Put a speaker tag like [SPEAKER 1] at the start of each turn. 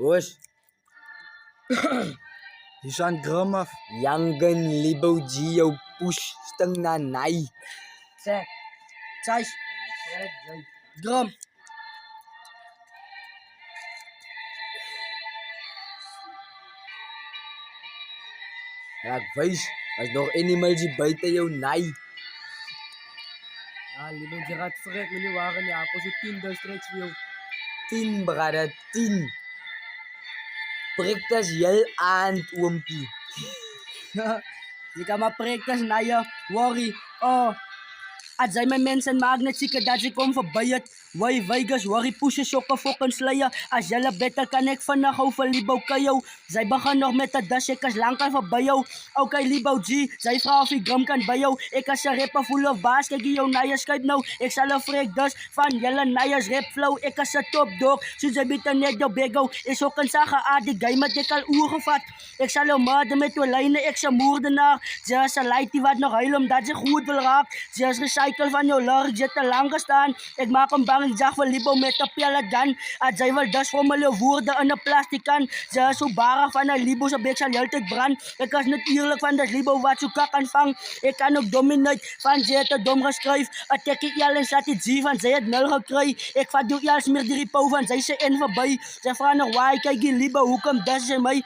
[SPEAKER 1] Oos,
[SPEAKER 2] Die zijn gram af.
[SPEAKER 1] Yangan Libo Gio push stang nanay.
[SPEAKER 3] Zeg, Thijs, drum.
[SPEAKER 1] Raak wys, as nog animals die buiten jou naai.
[SPEAKER 3] Ja, Libo, je gaat verrek met die wagen, ja. Kost je 10.000 straks voor jou.
[SPEAKER 1] 10 brada, 10. Prik as heel aand oompie.
[SPEAKER 3] Je kan maar prikken naar je, worry. Oh, als zij mijn mensen magnet zieken dat ze komen voorbij het. Why Vegas, worry, pushen, sokken, fokken, slayen. Als jelle beter kan ik vannacht over Libo Kayo. Zij begaan nog met de dash, ik als lang kan voorbij jou. Oké, Libo G, zij vraagt of ik gram kan bij jou. Ik als een rapper full of baas, kijk jou naar je skype nou. Ik zal een freak dus van jelle naar je rap flow. Ik als een top dog, zo zij biedt net de bego. Is ook een zagen aardig guy met ik al oer gevat. Ik zal jou maden met twee lijnen, ik zijn moordenaar. Ze is een light die wat nog huil omdat ze goed wil raak. Ze is recycle van jou larg, zit te lang gestaan. Ik maak hem bang, ik zag van Libo met de pelle dan. Als zij wel dus voor mijn woorden in een plastic kan. Ze is zo barig van een Libo, zo bek zal altijd brand. Ik was niet eerlijk van dat Libo wat zo kak aanvang. Ik kan ook dominate van zij het te dom geschreven. Attack ik al en zat het zie van zij het nul gekregen. Ik vat doe als meer die ripo van zij ze in voorbij. Ze vragen nog waar, kijk die Libo, hoe komt dat ze mij?